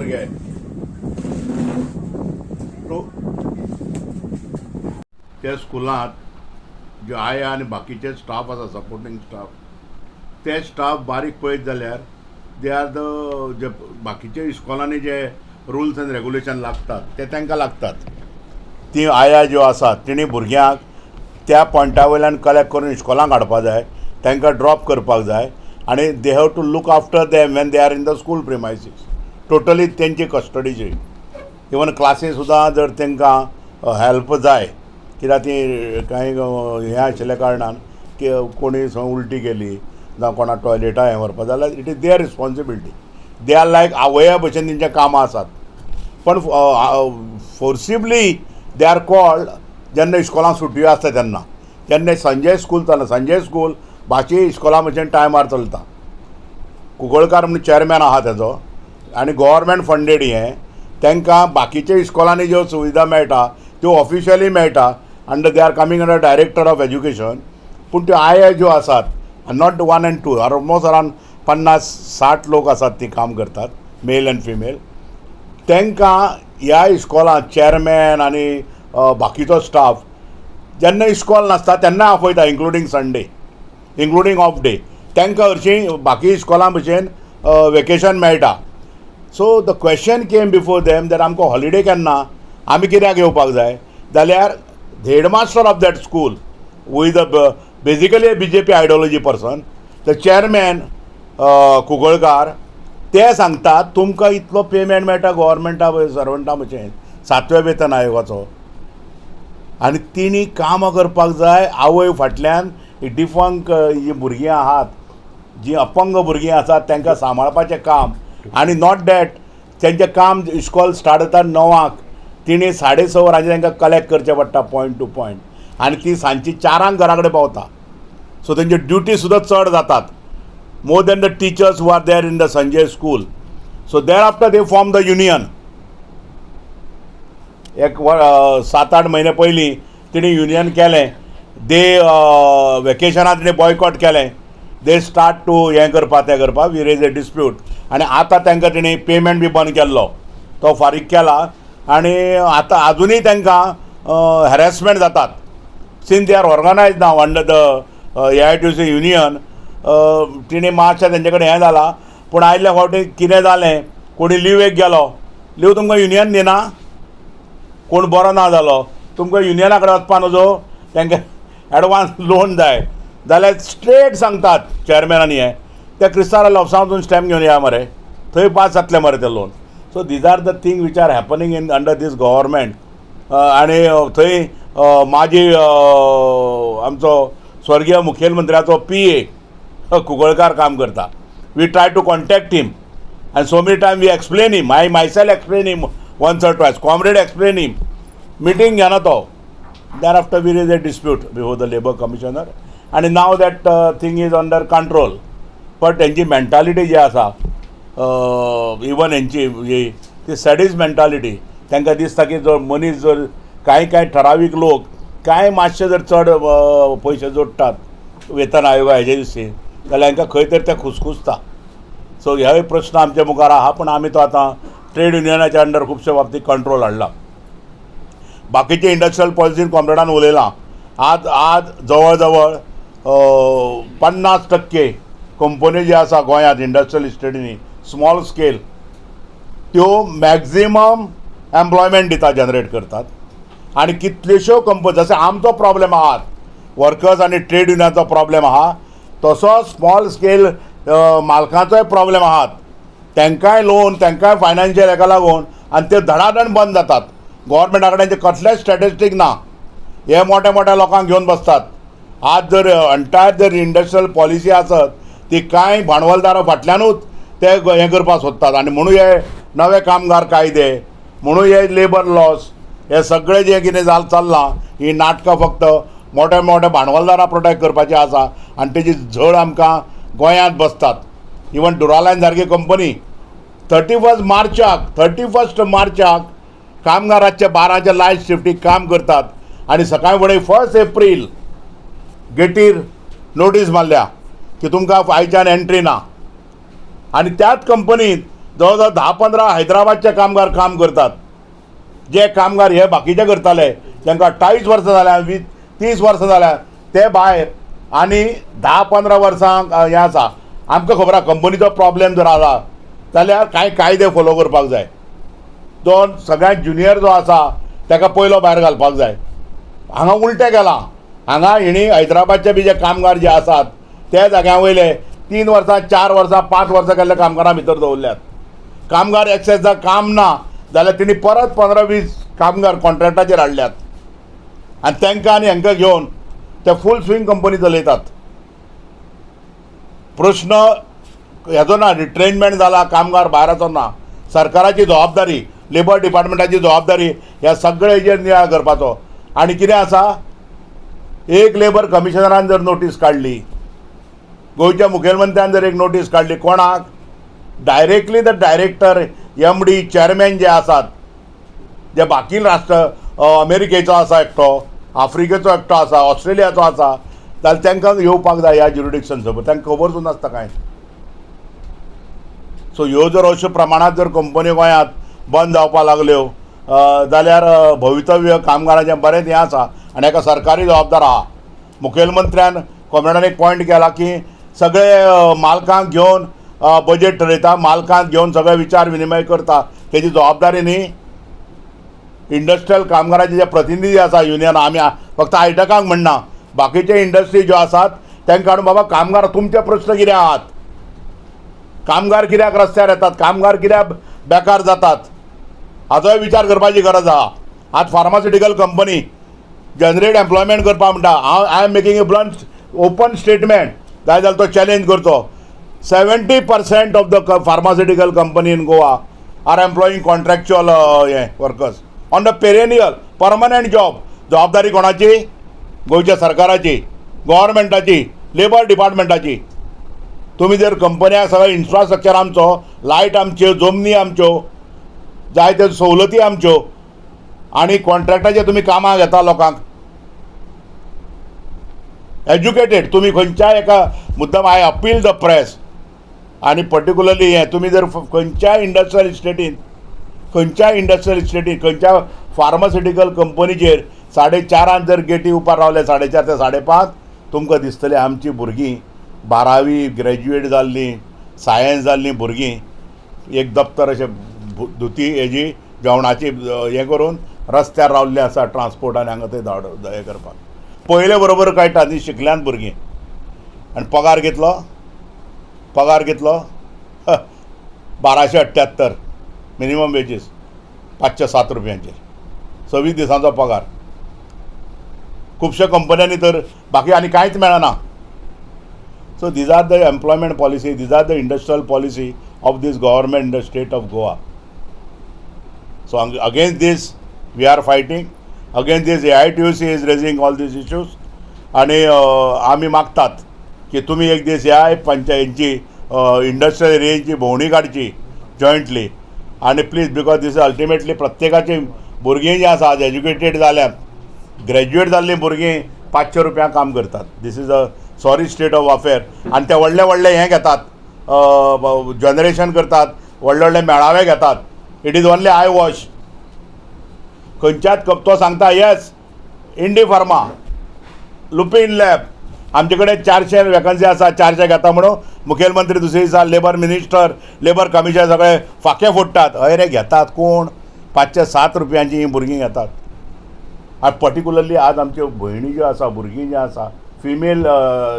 भुरगे त्या स्कुलांत जे आया आनी बाकीचे स्टाफ आसा सपोर्टिंग स्टाफ ते स्टाफ बारीक पळयत जाल्यार दे आर द जे बाकीचे इस्कॉलांनी जे रुल्स एंड रेगुलेशन लागतात ते तांकां लागतात. ती आया ज्यो आसात तिणी भुरग्यांक त्या पॉयंटा वयल्यान कलेक्ट करून इस्कॉलांक हाडपा जाय, तांकां ड्रॉप करपाक जाय आनी they have to look after them when they are in the school premises. Totally तेंची कस्टडीची. इवन क्लासी सुद्दां जर तांकां हेल्प जाय कित्याक ती कांय हें आशिल्ल्या कारणान की कोणी थंय उलटी केली जावं कोणा टॉयलेटा हें व्हरपा जाल्यार it is their responsibility. They are like आवया भशेन तेंचें कामां आसात. पण फोर्सिबली दे आर कॉल्ड जेन्ना इस्कॉलांक सुटयो आसता तेन्ना. जेन्ना संजय स्कूल चलना, संजय स्कूल बाकी इस्कॉलां भशेन टायमार चलता. कुंकळकार म्हणून चॅरमॅन आहा तेजो आनी गव्हर्मेंट फंडेड हें तांकां बाकीच्या इस्कॉलांनी ज्यो सुविधा मेळटा त्यो ऑफिशियली मेळटा under they are coming under director of education. पूण त्यो आया ज्यो आसात नॉट 1 and 2 ऑलमोस्ट अरावंड 50-60 लोक आसात ती काम करतात, मेल एंड फिमेल. तांकां ह्या इस्कॉलांत चॅरमॅन आनी बाकीचो स्टाफ जेन्ना इस्कॉल नासता तेन्ना आपयता, including Sunday, including of day. तांकां हरशीं बाकी इस्कॉलां भशेन वेकेशन मेळटा. So the question came before them that आमकां हॉलिडे केन्ना, आमी कित्याक येवपाक जाय जाल्यार the headmaster of that school who is basically a BJP ideology person, the chairman Kunkalkar, ते सांगतात तुमकां इतलो पेमेंट मेळटा गव्हर्मेंटा सर्वंटा भशेन 7व्या वेतन आयोगाचो आनी तिणी कामां करपाक जाय. आवय फाटल्यान डिफंक जी भुरगीं आहात, जी अपंग भुरगीं आसात तांकां सांबाळपाचें काम. आनी नॉट डॅट तेंचें काम इस्कॉल स्टार्ट जाता 9:00, तिणी 6:30 वरांचेर तांकां कलेक्ट करचें पडटा पॉयंट टू पॉयंट आनी ती सांजची 4:00 घरा कडेन पावता. सो तेंची ड्युटी सुद्दां चड जातात, more than the teachers who are there in the Sanjay school. So there after they form the union. एक 7-8 म्हयने पयलीं तिणी युनियन केलें. दे वेकेशनाक तिणी बॉयकॉट केलें. दे स्टार्ट टू हें करपाक तें करपाक वी रेज ए डिस्प्यूट आनी आतां तांकां तिणी पेमेंट बी बंद केल्लो, तो फारीक केला. आनी आतां आजुनूय तांकां हॅरेसमेंट जातात. Since they are organise now under the AITUC union. तिणी मातशें तेंचे कडेन हें जालां. पूण आयिल्ल्या फावटी कितें जालें, कोणी लिवेक गेलो, लीव तुमकां युनियन दिना, कोण बरो ना जालो, तुमकां युनियना कडेन वचपा नजो, तांकां एडवान्स लोन जाय जाल्यार स्ट्रेट सांगतात चॅरमॅनानी हें त्या क्रिस्तांव लॉफ्सांतून स्टॅम्प घेवन या मरे, थंय पास जातलें मरे तें loan. So these are the thing which are happening in under these government. आनी थंय माजी आमचो स्वर्गीय मुखेलमंत्र्याचो PA कुंकळकार काम करता. We try to contact him and so many times we explain him. I myself explain him once or twice. Comrade explain him. Meeting घेना तो. Thereafter we raise a dispute before the Labour Commissioner. And now that thing is under control. But तेंची mentality जी आसा, even हेंची ती सॅडिस्ट mentality. तांकां दिसता की जर मनीस जर कांय ठरावीक लोक कांय मातशे जर चड पयशे जोडटात वेतन आयोगा हेजे दिसती जाल्यार हांकां खंय तरी तें खुसखुसता. सो ह्याय प्रश्न आमच्या मुखार आहा. पूण आमी तो आतां ट्रेड युनियनाच्या अंडर खुबशे बाबतींत कंट्रोल हाडला. बाकीचे इंडस्ट्रियल पॉलिसीन कॉम्रेडान उलयलां. आज जवळ जवळ 50% कंपनी जी आसा गोंयांत इंडस्ट्रियल इस्टेटींनी स्मॉल स्केल त्यो मॅक्झिमम एम्प्लॉयमेंट दिता, जनरेट करतात. आनी कितल्योश्यो कंपनी जशें आमचो प्रॉब्लेम आहात वर्कर्स आनी ट्रेड युनियनाचो प्रॉब्लेम आहा तसो स्मॉल स्केल मालकांचोय प्रॉब्लेम आहात. तांकांय लोन, तांकांय फायनान्शियल हेका लागून आनी ते धडाधड बंद जातात. गव्हर्मेंटा कडेन कसलेच स्टॅटिस्टीक ना. हे मोठ्या मोठ्या लोकांक घेवन बसतात. आज जर एंटायर जर इंडस्ट्रियल पॉलिसी आसत ती कांय भांडवलदारा फाटल्यानूच ते हें करपाक सोदतात. आनी म्हणून हे नवे कामगार कायदे, म्हणून हे लेबर लॉस, हे सगळें जें कितें चल्लां ही नाटकां फक्त मोठ्या मोठ्या भांडवलदारां प्रोटेक्ट करपाची आसा आनी तेजी झळ आमकां गोंयांत बसतात. इवन डुरालायन सारकी कंपनी 31 मार्चाक कामगाराचे 12चे लायट शिफ्टीक काम करतात आनी सकाळी फुडें 1 एप्रील गेटीर नोटीस मारल्या की तुमकां आयच्यान एंट्री ना. आनी त्याच कंपनींत जवळजवळ 10-15 हैदराबादचे कामगार काम करतात. जे कामगार हे बाकीचे करताले तांकां 28 वर्सां जाल्या, 30 वर्सां जाल्या, ते भायर आनी 10-15 वर्सां हें आसा. आमकां खबर आसा कंपनीचो प्रॉब्लेम जर आसा जाल्यार कांय कायदे फॉलो करपाक जाय. तो सगळ्यांत ज्युनियर जो आसा ताका पयलो भायर घालपाक जाय. हांगा उलटें केलां. हांगा हेणी हैदराबादचे बी जे कामगार जे आसात त्या जाग्या वयले 3 वर्सां, 4 वर्सां, 5 वर्सां केल्ल्या कामगारां भितर दवरल्यात. कामगार एक्सेसचा काम ना जाल्यार तेणी परत 15-20 कामगार कॉन्ट्रॅक्टाचेर हाडल्यात आनी तांकां आनी हांकां घेवन ते फूल स्विंग कंपनी चलयतात. प्रश्न हेजो ना, रिट्रेनमेंट जाला, कामगार भायराचो ना. सरकाराची जबाबदारी, लेबर डिपार्टमेंटाची जबाबदारी ह्या सगळे हेजेर नियाळ करपाचो. आनी कितें आसा, एक लेबर कमिशनरान जर नोटीस काडली, गोंयच्या मुखेलमंत्र्यान जर एक नोटीस काडली, कोणाक? Directly the director, MD, chairman जे आसात, जे बाकी राष्ट्र, अमेरिकेचो आसा एकटो, आफ्रिकेचो एकटो आसा, ऑस्ट्रेलियाचो आसा, जाल्यार तांकां येवपाक जाय ह्या ज्युरिडिक्शन सोबत. तांकां खबर सुद्दां नासता कांय. सो ह्यो जर अशो प्रमाणात जर कंपन्यो गोंयांत बंद जावपाक लागल्यो जाल्यार भवितव्य कामगारांचें बरेंच हें आसा आनी हाका सरकारी जबाबदार आहा. मुखेलमंत्र्यान कॉमेंटान एक पॉयंट केला की सगळे मालकांक घेवन बजेट ठरयता, मालकांक घेवन सगळे विचार विनिमय करता. तेजी जबाबदारी न्ही. इंडस्ट्रियल कामगारांचे जे प्रतिनिधी आसा युनियन, आमी फक्त आयटकांक म्हणना, बाकीचे इंडस्ट्री ज्यो आसात तांकां हाडून बाबा कामगार तुमचे प्रश्न कितें आहात, कामगार कित्याक रस्त्यार येतात, कामगार कित्याक बेकार जातात, हाचोय विचार करपाची गरज आहा. आज फार्मास्युटिकल कंपनी जनरेट एम्प्लॉयमेंट करपा म्हणटा. I am making a blunt open statement, जाय जाल्यार तो चॅलेंज करचो. 70% of the pharmaceutical company in Goa are employing contractual workers on the perennial permanent job. जबाबदारी कोणाची? गोंयच्या सरकाराची, गव्हर्मेंटाची, लेबर डिपार्टमेंटाची. तुम्ही जर कंपन्याक सगळं इन्फ्रास्ट्रक्चर आमचो, लायट आमच्यो, जमनी आमच्यो, जाय त्यो सवलती आमच्यो, आनी कॉन्ट्रॅक्टाचे तुमी कामां घेता लोकांक. एज्युकेटेड तुमी खंयच्याय एका मुद्दम आय अपील द प्रेस आनी पर्टिक्युलरली हें तुमी जर खंयच्याय इंडस्ट्रियल इस्टेटीन, खंयच्या फार्मास्युटिकल कंपनीचेर 4:30 जर गेटी उपार रावले, 4:30 ते 5:30, तुमकां दिसतलें आमची भुरगीं 12वी ग्रॅज्युएट जाल्लीं, सायन्स जाल्लीं भुरगीं एक दप्तर अशें धुती हेजी जेवणाची हें करून रस्त्यार रावल्लीं आसा ट्रान्सपोर्टान हांगा थंय हें करपाक. पयले बरोबर कळटा ती शिकल्यांत भुरगीं. आनी पगार कितलो? 1278 मिनिमम वेजीस, 507 रुपयांचेर 26 दिसांचो पगार. खुबश्या कंपन्यांनी तर बाकी आनी कांयच मेळना. So these are the employment policy, these are the industrial policy of this government in the state of Goa. So against this we are fighting. Against this AITUC is raising all these issues. आणि आम्ही मागतात की तुम्ही एक दीस ह्या पंचायतीची industrial एरियाची भोंवडी काडची जॉयंटली. आणि प्लीज बिकॉज दीस अल्टिमेटली प्रत्येकाची भुरगीं जी आसात एज्युकेटेड जाल्यात, ग्रॅज्युएट जाल्लीं भुरगीं 500 रुपया काम करतात. This is a sorry state of affair. आनी ते व्हडले हें घेतात, जनरेशन करतात, व्हडले मेळावे घेतात. It is only I wash. खंयच्याच तो सांगता yes Indi pharma, Lupin lab, आमचे कडेन 400 वॅकन्सी आसा, 400 घेता म्हणून मुखेलमंत्री दुसरे दिसा लेबर मिनिस्टर, लेबर कमिशनर सगळे फाके फोडटात. हय रे, घेतात कोण? 507 रुपयांची ही भुरगीं घेतात. आनी पर्टिक्युलरली आज आमच्यो भयणी ज्यो आसा, भुरगीं जीं आसा, female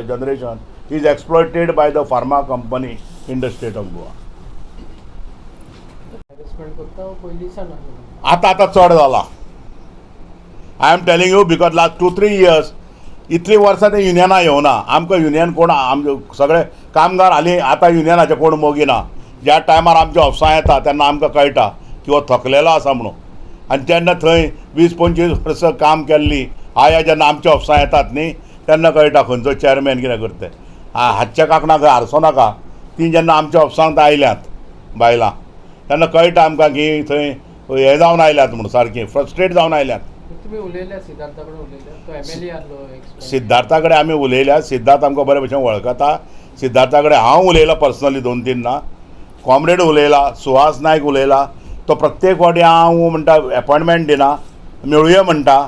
generation is exploited by the pharma company in the state of Goa. आतां चड जाला. I am telling you because last 2-3 years इतली वर्सां ते युनियनां येवना. आमकां युनियन कोण, आमचे सगळे कामगार हालीं आतां युनियनाचे कोण मोगिना. ज्या टायमार आमच्या ऑफिसां येता तेन्ना आमकां कळटा की हो थकलेलो आसा म्हणून. आनी जेन्ना थंय 20-25 वर्सां काम केल्लीं आया जेन्ना आमच्या ऑफिसां येतात न्ही, तेन्ना कळटा खंयचो चेअरमॅन कितें करता. हातच्या कांकणाक हारसो नाका. ती जेन्ना आमच्या ऑफिसांत आयल्यात बायलां, तेन्ना कळटा आमकां की थंय हें जावन आयल्यात म्हणून, सारकीं फ्रस्ट्रेट जावन आयल्यात. सिद्धार्था कडेन आमी उलयल्यात. सिद्धार्थ आमकां बरे भशेन वळखता. सिद्धार्था कडेन हांव उलयलां पर्सनली 2-3 ना. कॉम्रेड उलयला, सुहास नायक उलयला, तो प्रत्येक फावटी हांव म्हणटा अपॉयंटमेंट दिना, मेळुया म्हणटा.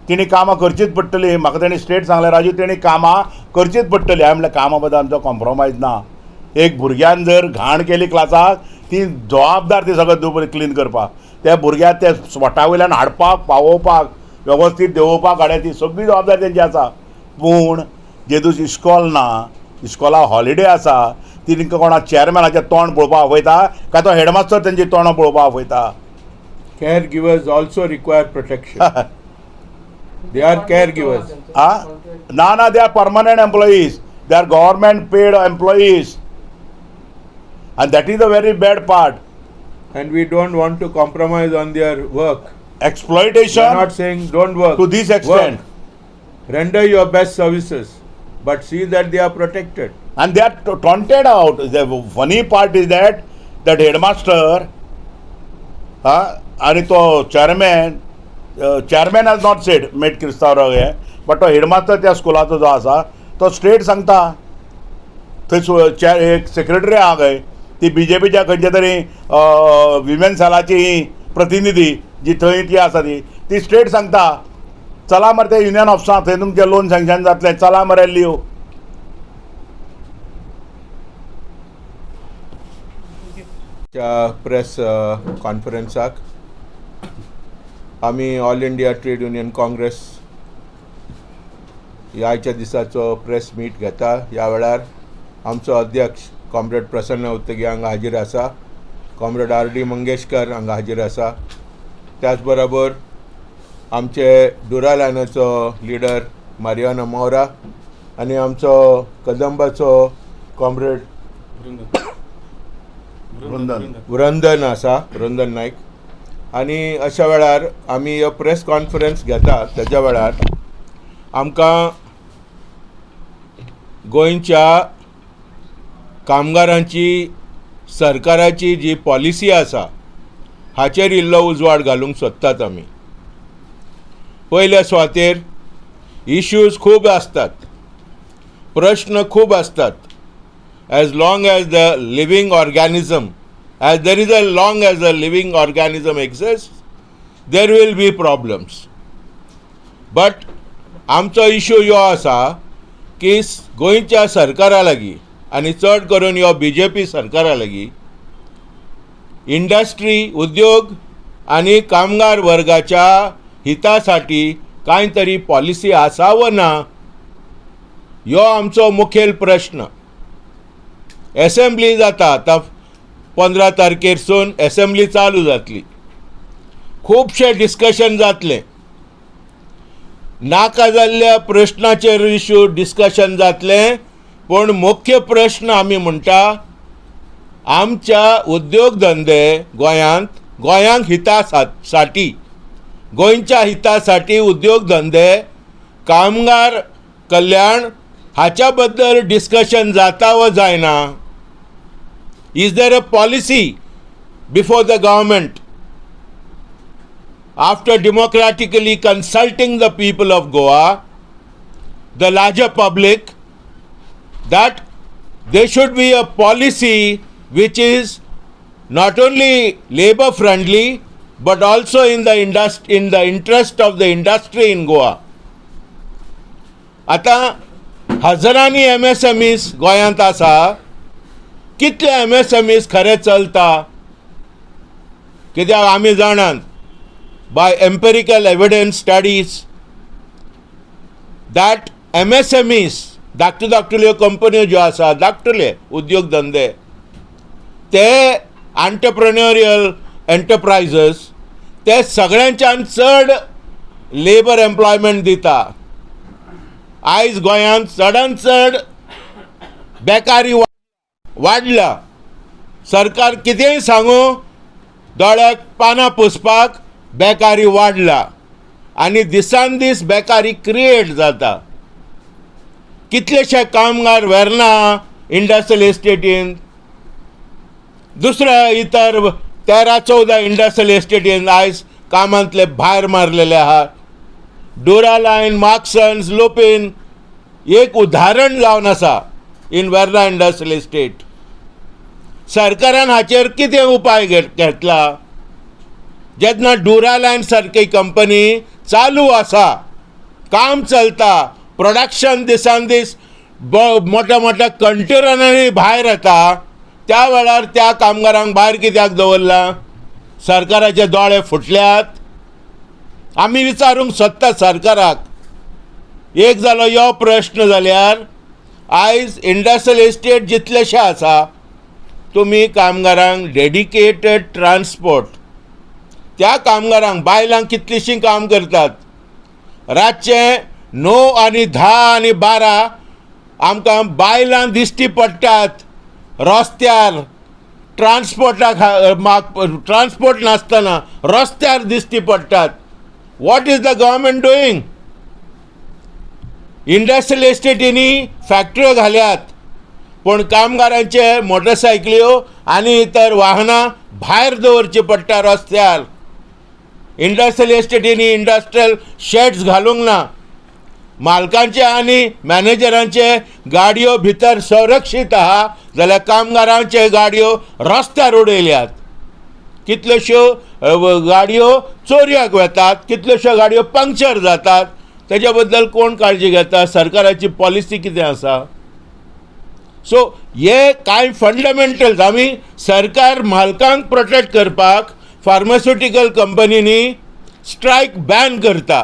तिणी कामां करचीच पडटली. म्हाका तेणी स्ट्रेट सांगलें, राजू तेणी कामां करचीच पडटली. हांवें म्हणलें कामा बद्दल आमचो कॉम्प्रोमायज ना. एक भुरग्यान जर घाण केली क्लासाक, ती जबाबदार ती सगळें क्लीन करपाक. त्या भुरग्याक ते स्वता वयल्यान हाडपाक, पावोवपाक, वेवस्थीत देंवोवपाक हाडे, ती सगळी जबाबदारी तेंची आसा. पूण जे दीस इस्कॉल ना, इस्कॉला हॉलिडे आसा, ती तांकां कोणा चॅरमॅनाचें तोंड पळोवपाक आपयता काय तो हेडमास्तर तेंची तोंडां पळोवपाक आपयता. Caregivers also require protection. They are caregivers. ना, they are permanent employees. They are government paid employees. And that is the very bad part. And we don't want to compromise on their work. Exploitation. We are not saying don't work. To this extent. Work. Render your best services. But see that they are protected. And they are taunted out. The funny part is that headmaster and to chairman has not said Met Kristaurav हे, but तो headmaster त्या स्कुलाचो जो आसा तो straight सांगता. थंय एक secretary आहा खंय, ती बीजेपीच्या खंयच्या तरी विमेन सेलाची प्रतिनिधी जी थंय ती आसा ती स्ट्रेट सांगता, चला मरे ते युनियन ऑफिसांत थंय तुमचें लोन सँक्शन जातलें, चला मरे लीव. प्रेस कॉन्फरन्साक आमी all India trade union Congress ह्याच्या दिसाचो प्रेस मीट घेता. ह्या वेळार आमचो अध्यक्ष कॉम्रेड प्रसन्न उत्तगी हांगा हाजीर आसा, कॉम्रेड RD मंगेशकर हांगा हाजीर आसा. त्याच बरोबर आमचे डुरा लायनाचो लिडर मारियाना मोरा आनी आमचो कदंबाचो कॉम्रेड वृंदन आसा, वृंदन नायक. आनी अशा वेळार आमी हो प्रेस कॉन्फरन्स घेता. तेज्या वेळार आमकां गोंयच्या कामगारांची सरकाराची जी पॉलिसी आसा हाचेर इल्लो उजवाड घालूंक सोदतात आमी. पयल्या सुवातेर इश्यूज खूब आसतात, प्रश्न खूब आसतात. as long as the living organism, as there is a long as the living organism exists, there will be problems. But आमचो इश्यू ह्यो आसा की गोंयच्या सरकारा लागीं आनी चड करून ह्यो BJP सरकारा लागीं इंडस्ट्री, उद्योग आनी कामगार वर्गाच्या हिता साठी कांय तरी पॉलिसी आसा वा ना, ह्यो आमचो मुखेल प्रश्न. असेंब्ली जाता आतां 15 तारखेरसून असेंब्ली चालू जातली. खूबशे डिस्कशन जातलें. नाका जाल्ल्या प्रश्नाचेर इश्यू डिस्कशन जातलें. पूण मुख्य प्रश्न आमी म्हणटा आमच्या उद्योग धंदे गोंयांक हिता साठी, गोंयच्या हिता साठी उद्योग धंदे, कामगार कल्याण हाच्या बद्दल डिस्कशन जाता वा जायना. Is there a policy before the government, after democratically consulting the people of Goa, the larger public, that there should be a policy which is not only labor friendly but also in the interest of the industry in Goa. आता हजारांनी MSMEs गोंयांत आसा. कितले MSMEs खरे चलता कित्याक आमी जाणात by empirical evidence studies that MSMEs धाकट्यो कंपन्यो ज्यो आसा, धाकटले उद्योग धंदे, ते एंटरप्रेन्युरियल एंटरप्राइजेस ते सगळ्यांच्यान चड लेबर एम्प्लॉयमेंट दिता. आयज गोंयांत चडांत चड बेकारी वाडला. सरकार कितेंय सांगू, दोळ्याक पानां पुसपाक बेकारी वाडला आनी दिसान दीस बेकारी क्रिएट जाता. कितलेशे कामगार व्हेरना इंडस्ट्रियल एस्टेटीन, दुसऱ्या इतर 13-14 इंडस्ट्रियल एस्टेटीन आयज कामांतले भायर मारलेले आहात. डुरा लायन, मार्क्सन्स, लुपिन एक उदाहरण जावन आसा इन वेर्ना इंडस्ट्रियल एस्टेट. सरकारान हाचेर कितें उपाय घेतला? जेन्ना ड्युरालायन सारकी कंपनी चालू आसा, काम चलता, प्रोडक्शन दिसान दीस मोठ्या मोठ्या कंटेनरांनी भायर येता, त्या वेळार त्या कामगारांक भायर कित्याक दवरला? सरकाराचे दोळे फुटल्यात. आमी विचारूंक सोदता सरकाराक. एक जालो ह्यो प्रश्न जाल्यार आयज इंडस्ट्रियल एस्टेट जितलेशे आसा, तुमी कामगारांक डेडिकेटेड ट्रान्सपोर्ट, त्या कामगारांक बायलांक कितलीशीं काम करतात, रातचे 9 आणि 10 आणि 12 आमकां बायलां दिश्टी पडटात रस्त्यार, ट्रान्सपोर्ट नासतना रस्त्यार दिश्टी पडटात. What is the government doing? Industrial एस्टेटींनी फॅक्टऱ्यो घाल्यात, पण कामगारांचे मोटरसायकल्यो आनी इतर वाहनां भायर दवरची पडटा रस्त्यार. इंडस्ट्रियल एस्टेटींनी इंडस्ट्रियल शेड्स घालूंक ना. मालकांचे आनी मॅनेजरांचे गाडयो भितर संरक्षीत आहा, जाल्यार कामगारांचे गाडयो रस्त्यार उडयल्यात. कितल्योश्यो गाडयो चोरयाक वतात, कितल्योश्यो गाडयो पंक्चर जातात. तेज्या बद्दल कोण काळजी घेता? सरकाराची पॉलिसी कितें आसा? सो हे कांय फंडमेंटल्स आमी सरकार मालकांक प्रोटेक्ट करपाक फार्मास्युटिकल कंपनींनी स्ट्रायक बॅन करता,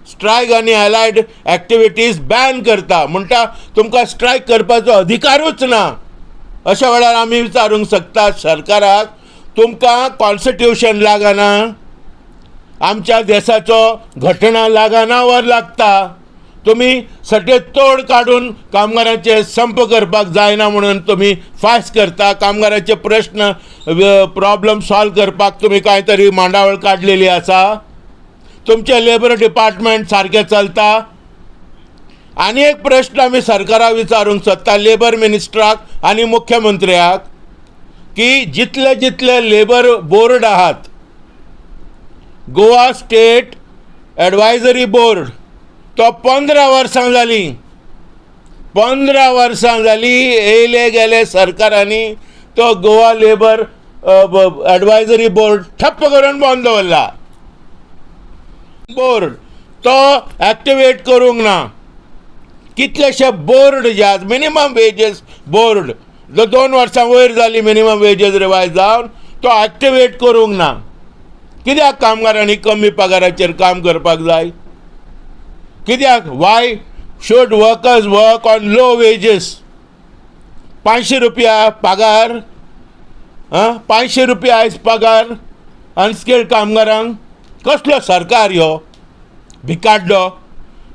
स्ट्रायक आनी अलायड एक्टिविटीज बॅन करता. म्हणटा तुमकां स्ट्रायक करपाचो अधिकारूच ना. अशा वेळार आमी विचारूंक शकता सरकाराक, तुमकां कॉन्स्टिट्यूशन लागना, आमच्या देशाचो घटना लागना वर लागता, तुमी सटे तोड काडून कामगारांचे संप करपाक जायना म्हणून तुमी फास्ट करता. कामगारांचे प्रश्न प्रॉब्लेम सॉल्व करपाक तुमी कांय तरी मांडावळ काडलेली आसा. तुमचे लेबर डिपार्टमेंट सारकें चलता. आनी एक प्रश्न आमी सरकाराक विचारूंक सोदता, लेबर मिनिस्टराक आनी मुख्यमंत्र्याक, की जितले जितले लेबर बोर्ड आहात, गोवा स्टेट एडवायझरी बोर्ड, तो 15 वर्सां जालीं, 15 वर्सां जालीं येयले गेले सरकारांनी तो गोवा लेबर एडवायझरी बोर्ड ठप्प करून बंद दवरला. बोर्ड तो एक्टिवेट करूंक ना. कितलेशे बोर्ड जे आसात, मिनिमम वेजेस बोर्ड, जो 2 वर्सां वयर जाली मिनिमम वेजेस रिवायज जावन, तो एक्टिवेट करूंक ना. कित्याक कामगारांनी कमी पगाराचेर काम करपाक जाय? कित्याक? Y should workers work on low wages? 500 रुपया पगार, 500 रुपया आयज पगार अनस्किल्ड कामगारांक. कसलो सरकार ह्यो? भिकाड्डो.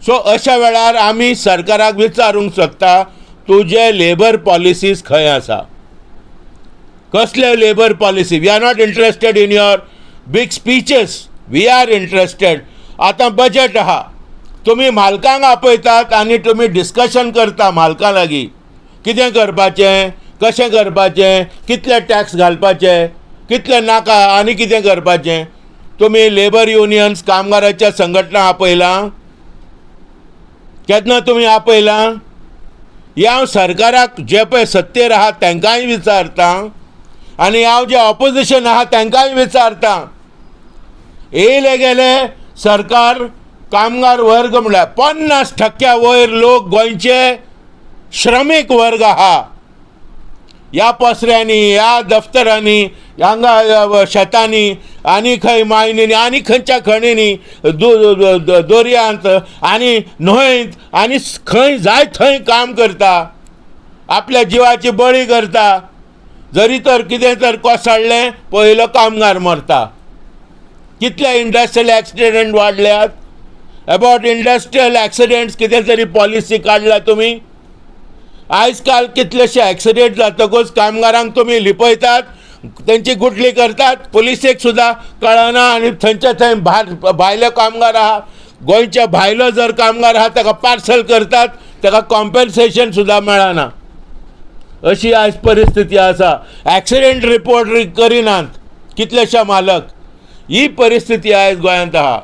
सो अशा वेळार आमी सरकाराक विचारूंक शकता, तुजे लेबर पॉलिसीज खंय आसा? कसले labour policy? We are not interested in your big speeches, we are interested. आतां बजेट आहा, तुमी मालकांक आपयतात आनी तुमी डिस्कशन करता मालकां लागीं, कितें करपाचें, कशें करपाचें, कितले टॅक्स घालपाचे, कितले नाका, आनी कितें करपाचें. तुमी लेबर युनियन्स, कामगाराच्या संघटना आपयलां? केन्ना तुमी आपयलां? हे हांव सरकाराक जे पळय सत्तेर आहात तांकांय विचारता, आनी हांव जे ऑपोजिशन आहा तांकांय विचारता. येयले गेले सरकार कामगार वर्ग म्हळ्यार 50% वयर लोक गोंयचे श्रमीक वर्ग आहा. ह्या पसऱ्यांनी, ह्या दफ्तरांनी, हांगा शेतांनी, आनी खंय मायनींनी, आनी खंयच्या खणींनी, दर्यांत आनी न्हंयत आनी खंय जाय थंय काम करता, आपल्या जिवाची बळी करता. जरी तर कितें तर कोसळ्ळें, पयलो कामगार मरता. कितले industrial accident वाडल्यात? About industrial accidents कितें तरी पॉलिसी काडला तुमी? आयज काल कितलेशे एक्सिडेंट जातकूच कामगारांक तुमी लिपयतात, तेंची गुटली करतात, पुलिसेक सुद्दां कळना, आनी थंयचे थंय भायले कामगार आहा, गोंयचे भायलो जर कामगार आहा ताका पार्सल करतात, ताका कॉम्पेन्सेशन सुद्दां मेळना. अशी आयज परिस्थिती आसा. एक्सिडेंट रिपोर्ट करिनात कितलेशे मालक. ही परिस्थिती आयज गोंयांत आहा.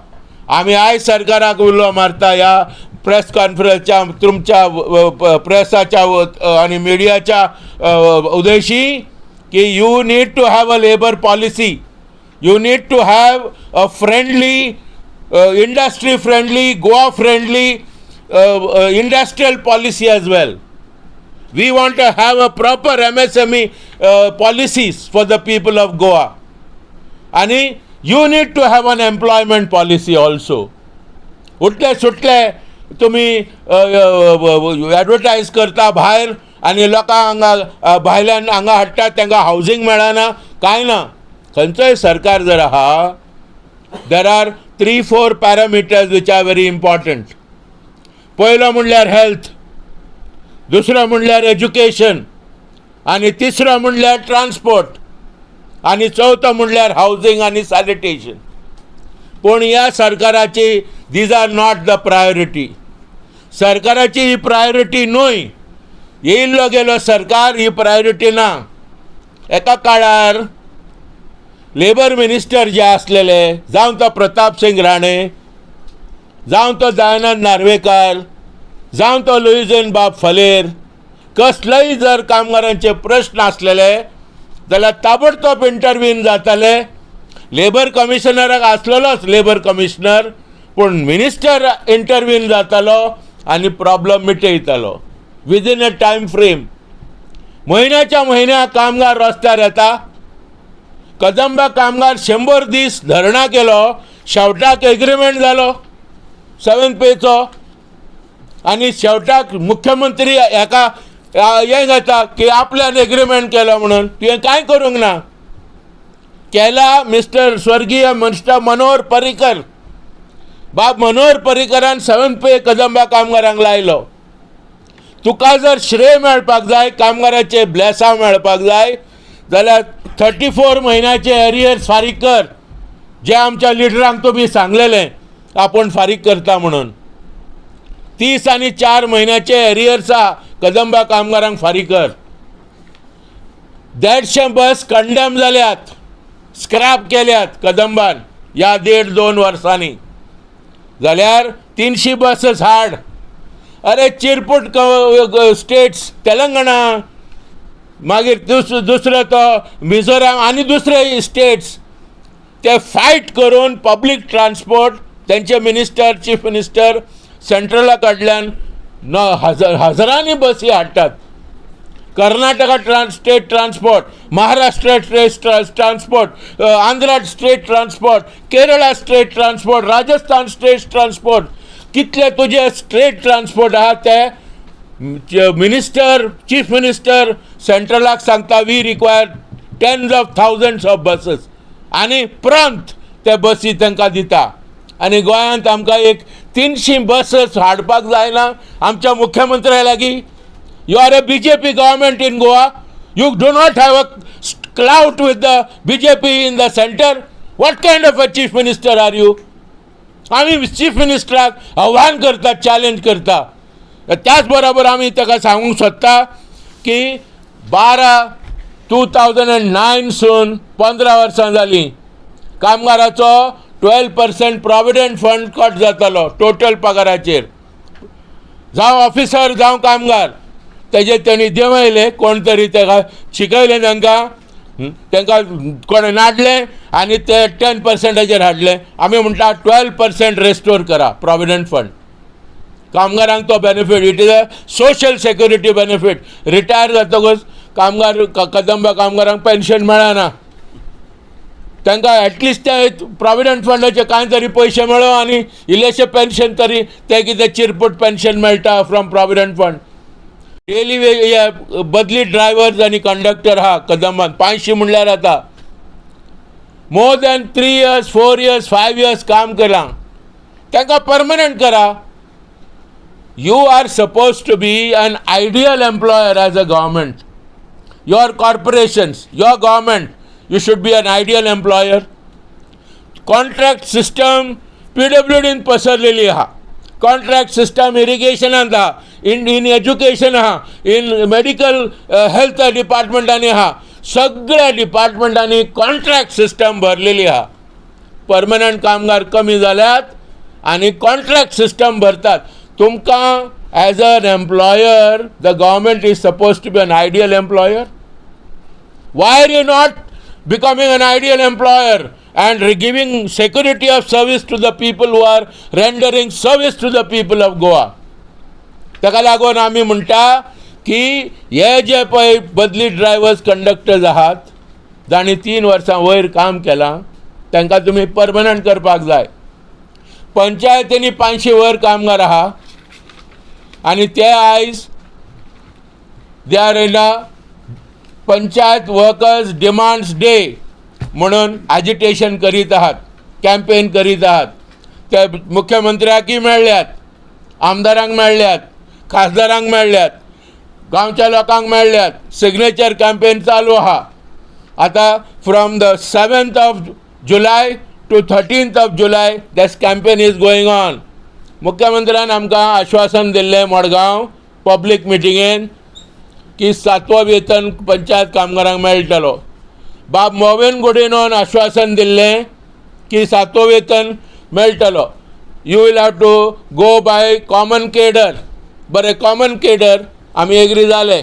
आमी आयज सरकाराक उलो मारता ह्या प्रेस कॉन्फरन्सच्या, तुमच्या प्रेसाच्या आनी मिडियाच्या उद्देशी, की you need to have a labour policy, you need to have a friendly industry friendly, Goa friendly industrial policy as well. We want to have a proper MSME policies for the people of Goa. आणि you need to have an employment policy also. उठले सुटले तुम्ही ॲडवर्टायज करता भायर आनी लोकांक हांगा भायल्यान हांगा हाडटात, तांकां हावजींग मेळना, कांय ना. खंयचोय सरकार जर आहा, there are 3-4 parameters which are very important. पयलो म्हणल्यार हेल्थ, दुसरो म्हणल्यार एज्युकेशन, आनी तिसरो म्हणल्यार ट्रान्सपोर्ट, आनी चवथो म्हणल्यार हावजींग आनी सॅनिटेशन. पूण ह्या सरकाराची these are not the priority. सरकाराची ही प्रायोरिटी न्हय. येयल्लो गेलो सरकार ही प्रायोरिटी ना. एका काळार लेबर मिनिस्टर जे आसलेले, जावं तो प्रताप सिंग राणे, जावं तो दयानंद नार्वेकार, जावं तो लुईजन बाब फलेर, कसलेय जर कामगारांचे प्रश्न आसलेले जाल्यार ताबडतोब इंटरव्हीन जाताले. लेबर कमिशनराक आसलेलोच लेबर कमिशनर, पूण मिनिस्टर इंटरव्हीन जातालो आनी प्रॉब्लम मिटयतालो विदीन अ टायम फ्रेम. म्हयन्याच्या म्हयन्या कामगार रस्त्यार येता. कदंबा कामगार 100 दीस धरणा केलो, शेवटाक एग्रीमेंट जालो 7th पेचो, आनी शेवटाक मुख्यमंत्री हेका हें घेता की आपल्यान एग्रीमेंट केलो म्हणून. तुवें कांय करूंक ना. केला मिस्टर स्वर्गीय मिस्टर मनोहर पर्रीकर. बाब मनोहर पर्रीकरान 7th पे कदंबा कामगारांक लायलो. तुका जर श्रेय मेळपाक जाय, कामगाराचे ब्लेसांव मेळपाक जाय, जाल्यार 34 म्हयन्याचे एरियर्स फारीक कर, जे आमच्या लिडरांक तुमी सांगलेलें आपण फारीक करता म्हणून. 30 आनी 4 म्हयन्याचे एरियर्सा कदंबा कामगारांक फारीक कर. 150 बस कंडेम जाल्यात, स्क्रॅप केल्यात कदंबान ह्या 1.5-2 वर्सांनी. जाल्यार 300 बसस हाड. अरे चिरपुट स्टेट्स, तेलंगणा, मागीर दुसरो तो मिझोराम आनी दुसरे स्टेट्स, ते फायट करून पब्लीक ट्रान्सपोर्ट त्यांचे मिनिस्टर, चीफ मिनिस्टर सेंट्रला कडल्यान हजारांनी बसी हाडटात. Karnataka state transport, Maharashtra state transport, Andhra state transport, Kerala state transport, Rajasthan state transport. कितले तुजे स्टेट ट्रान्सपोर्ट आहा ते मिनिस्टर, चीफ मिनिस्टर सेंट्रलाक सांगता we require tens of thousands of buses, आनी प्रॉम्प्ट ते बसी तांकां दिता. आनी गोंयांत आमकां एक 300 बसस हाडपाक जायना आमच्या मुख्यमंत्र्या लागीं. You are a BJP government in Goa. You do not have a clout with the BJP in the centre. What kind of a chief minister are you? आमी चीफ मिनिस्टराक आव्हान करता, चॅलेंज करता. त्याच बरोबर आमी ताका सांगूंक सोदता की 2009 सून 15 वर्सां जालीं कामगाराचो 12% प्रॉविडंट फंड कट जातालो टोटल पगाराचेर. जावं ऑफिसर जावं कामगार, तेजे तेणी देंवयले, कोण तरी ताका शिकयलें, तांकां कोणें नाडलें आनी ते 10%चेर हाडले. आमी म्हणटा 12% रेस्टोर करा प्रॉविडंट फंड. कामगारांक तो benefit, it is a social security benefit. Retire जातकच कामगार कदंबा कामगारांक पेन्शन मेळना. तांकां एटलिस्ट ते प्रॉविडंट फंडाचे कांय तरी पयशे मेळो आनी इल्लेशें पेन्शन तरी ते कितें चिरपूट पेन्शन मेळटा फ्रॉम प्रॉविडंट फंड. डेली बदली ड्रायव्हर्स आनी कंडक्टर आहा कदंबान 500 म्हणल्यार आतां more than 3 years, 4 years, 5 years काम केलां. तांकां परमनंट करा. You are supposed to be an ideal employer as a government. Your corporations, your government, you should be an ideal employer. Contract system PWDन पसरलेली आहा. कॉन्ट्रॅक्ट सिस्टम इरिगेशनांत आहा, in education आहा, in medical health डिपार्टमेंटांनी आहा. सगळ्या डिपार्टमेंटांनी contract system भरलेली आहा. Permanent कामगार कमी जाल्यात आनी कॉन्ट्रॅक्ट सिस्टम भरतात. तुमकां as an employer the government is suppose to be an ideal employer. Why are you not becoming an ideal employer and giving security of service to the people who are rendering service to the people of Goa? ताका लागून आमी म्हणटा की हे जे पळय बदली drivers conductors आहात जाणी 3 वर्सां वयर काम केलां तांकां तुमी परमनंट करपाक जाय. पंचायतींनी 500 वयर कामगार आहा आनी ते आयज दे are in a panchayat workers demands day म्हणून ॲजिटेशन करीत आहात, कॅम्पेन करीत आहात. ते मुख्यमंत्र्याकय मेळ्ळ्यात, आमदारांक मेळ्ळ्यात, खासदारांक मेळ्ळ्यात, गांवच्या लोकांक मेळ्ळ्यात. सिग्नेचर कॅम्पेन चालू आहा. आतां from the 7th of July to 13th of July this campaign is going on. मुख्यमंत्र्यान आमकां आश्वासन दिल्लें मडगांव पब्लीक मिटिंगेन की 7वो वेतन पंचायत कामगारांक मेळटलो. बाब मोवेन गुडिनोन आश्वासन दिल्लें की 7वो वेतन मेळटलो. You will have to go by common cadre. बरें, कॉमन केडर आमी एग्री जाले.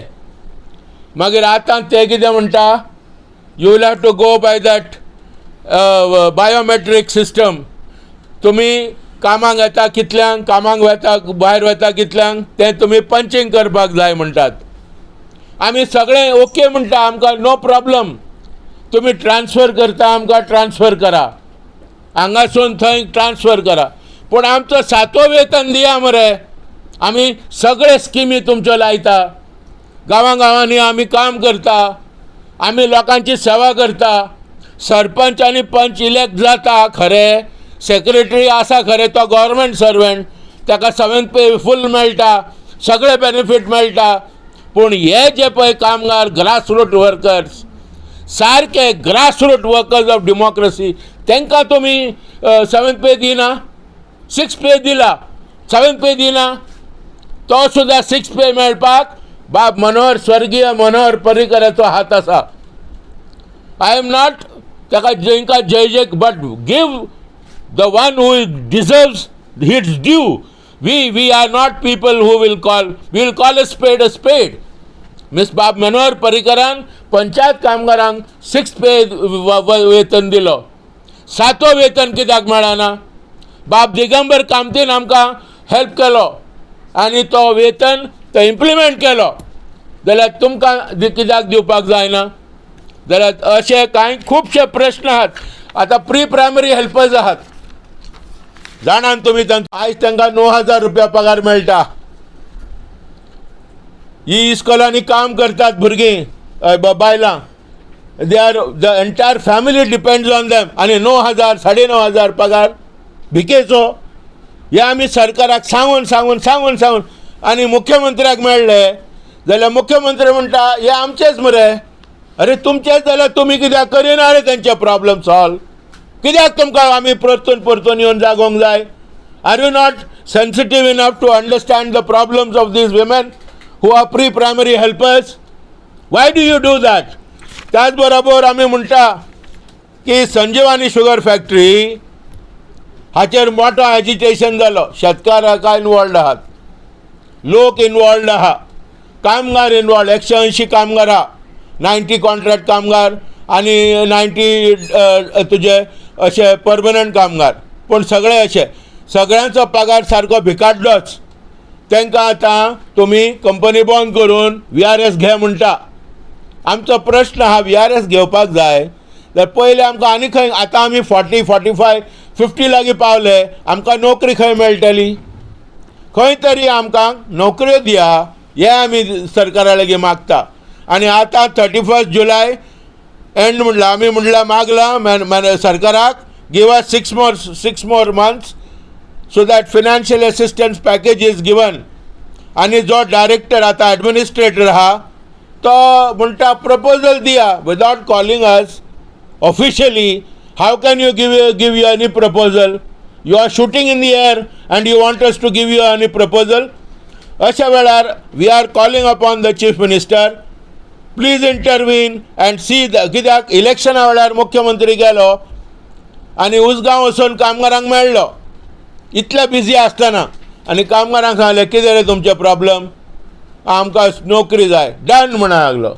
मागीर आतां ते कितें म्हणटा, you will have to go by that biometric system. तुमी कामाक येता कितल्यांक, कामाक वेता भायर वेता कितल्यांक तें तुमी पंचींग करपाक जाय म्हणटात. आमी सगळें ओके म्हणटा, आमकां नो प्रॉब्लम. तुमी ट्रान्सफर करता आमकां ट्रान्सफर करा, हांगासून थंय ट्रान्सफर करा, पूण आमचो 7वो वेतन दिया मरे. आमी सगळे स्किमी तुमच्यो लायता, गांवांनी आमी काम करता, आमी लोकांची सेवा करता. सरपंच आनी पंच इलेक्ट जाता खरें, सेक्रेटरी आसा खरें तो गव्हर्मेंट सर्वंट, ताका 7th पे फूल मेळटा, सगळे बेनिफीट मेळटा. पूण हे जे पळय कामगार ग्रासरूट वर्कर्स, सारके ग्रासरूट वर्कर्स ऑफ डेमोक्रेसी, तांकां तुमी 7th पे दिना. 6th पे दिला, 7th पे दिना. तो सुद्दां 6th पे मेळपाक बाब मनोहर, स्वर्गीय मनोहर पर्रीकराचो हात आसा. आय एम नॉट ताका जेंका जय but give the one who deserves its due. We are not people who will call a spade. Miss बाब मनोहर पर्रीकरान पंचायत कामगारांक 6th पे वेतन दिलो. 7वो वेतन कित्याक मेळना? बाब दिगंबर कामतीन आमकां हेल्प केलो आनी तो वेतन तो इम्प्लिमेंट केलो, जाल्यार तुमकां कित्याक दिवपाक जायना? जाल्यार अशे कांय खुबशे प्रश्न आहात. आतां प्री प्रायमरी हेल्पर्स आहात, जाणान तुमी आयज तांकां 9,000 रुपया पगार मेळटा. ही इस्कॉलांनी काम करतात भुरगीं, बायलां, they are the entire family depends on them, आनी 9,000 9,500 पगार भिकेचो. हे आमी सरकाराक सांगून आनी मुख्यमंत्र्याक मेळ्ळे जाल्यार मुख्यमंत्री म्हणटा हे आमचेच मरे. अरे तुमचेच जाल्यार तुमी कित्याक करिना रे तेंचे प्रॉब्लेम सॉल्व? कित्याक तुमकां आमी परतून येवन जागोवंक जाय? Are you not sensitive enough to understand the problems of these women who are pre primary helpers? Why do you do that? त्याच बरोबर आमी म्हणटा की संजीवानी शुगर फॅक्टरी हाचेर मोठो एजिटेशन जालो. शेतकारां इनवॉल्ड आहात, लोक इनवॉल्ड आहा, कामगार इनवॉल्ड. 180 कामगार आहा, 90 कॉन्ट्रॅक्ट कामगार आनी 90 तुजे अशे परमनंट कामगार. पूण सगळे अशे सगळ्यांचो पगार सारको भिकाडलोच. तांकां आतां तुमी कंपनी बंद करून VRS घे म्हणटा. आमचो प्रश्न आहा VRS घेवपाक जाय जाल्यार पयलीं आमकां आनी खंय, आतां आमी 40, 45, 50 लागीं पावले, आमकां नोकरी खंय मेळटली? खंय तरी आमकां नोकऱ्यो दिया, हे आमी सरकारा लागीं मागता. आनी आतां 31st जुलय एंड म्हणला, आमी म्हणला मागला सरकाराक give us 6 more months so that financial assistance package is given. आनी जो डायरेक्टर आतां एडमिनिस्ट्रेटर आहा तो म्हणटा प्रपोजल दिया without calling us officially. How can you give you any proposal? You are shooting in the air and you want us to give you any proposal? अशा वेळार we are calling upon the chief minister, please intervene and see. कित्याक इलेक्शना वेळार मुख्यमंत्री गेलो आनी उसगांव वचून कामगारांक मेळ्ळो इतले बिजी आसतना, आनी कामगारांक सांगलें कितें रे तुमचे प्रॉब्लम? आमकां नोकरी जाय, डन म्हणूंक लागलो.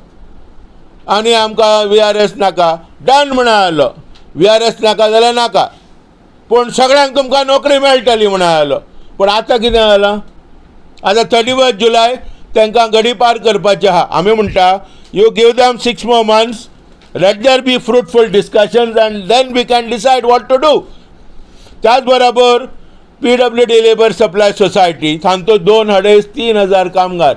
आनी आमकां VRS नाका डन म्हणालो. VRS नाका जाल्यार नाका, पूण सगळ्यांक तुमकां नोकरी मेळटली म्हणालो. पूण आतां कितें जालां? आतां 31 जुलय तांकां गडी पार करपाचें आहा. आमी म्हणटा you give them 6 more months, let there be fruitful discussions and then we can decide what to do. त्याच बरोबर PWD लेबर सप्लाय सोसायटी तांचो 2,500-3,000 कामगार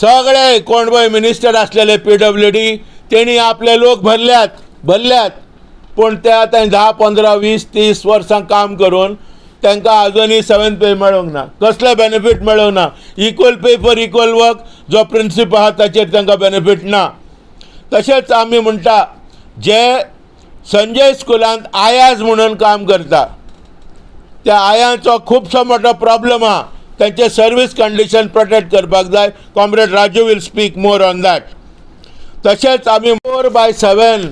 सगळे कोण पळय मिनिस्टर आसलेले PWD तेणी आपले लोक भरल्यात पूण ते आतां 10, 15, 20, 30 वर्सां काम करून तांकां आजुनूय 7th पे मेळोंक ना. कसले बेनिफीट मेळोंक ना. Equal pay for equal work जो प्रिंसिप आहा ताचेर तांकां बेनिफीट ना. तशेंच आमी म्हणटा जे संजय स्कुलांत आयाज म्हणून काम करता त्या आयांचो खुबसो मोठो प्रॉब्लम आहा. त्यांचे सर्वीस कंडिशन प्रोटेक्ट करपाक जाय. Comrade Raju will speak more on that. तशेंच आमी 4/7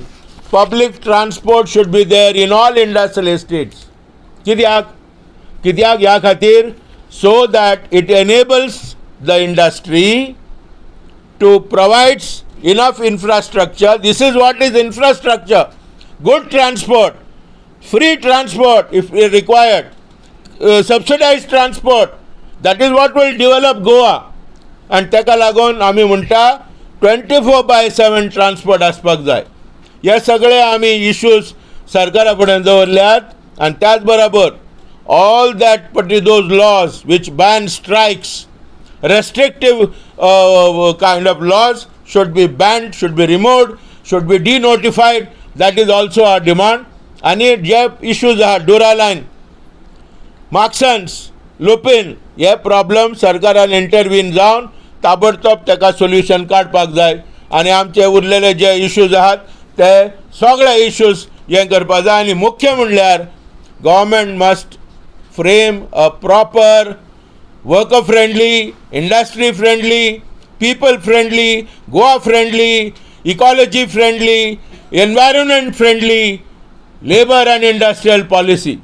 public transport should be there in all industrial estates. कित्याक ह्या खातीर so that it enables the industry to provides enough infrastructure. This is what is infrastructure. Good transport, free transport if required, subsidized transport. That is what will develop Goa. And ताका लागून आमी म्हणटा 24/7 transport आसपाक जाय. हे सगळे आमी issues सरकारा फुड्यान दवरल्यात. आनी त्याच बरोबर all that those laws which ban strikes, restrictive kind of laws should be banned, should be removed, should be denotified. That is also our demand. Any issues are Duraline, Marksons, Lupin, हे problem सरकारान intervene जावन ताबडतोब ताका solution काडपाक जाय. आनी आमचे उरलेले जे इश्यूज आहात ते सगळे इश्यूज हे करपाक जाय. आनी मुख्य म्हणल्यार government must frame a proper worker friendly, industry friendly, people friendly, Goa friendly, ecology friendly, environment friendly labor and industrial policy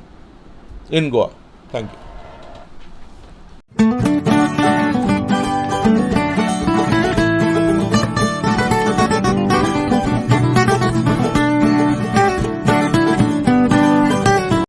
in Goa. Thank you.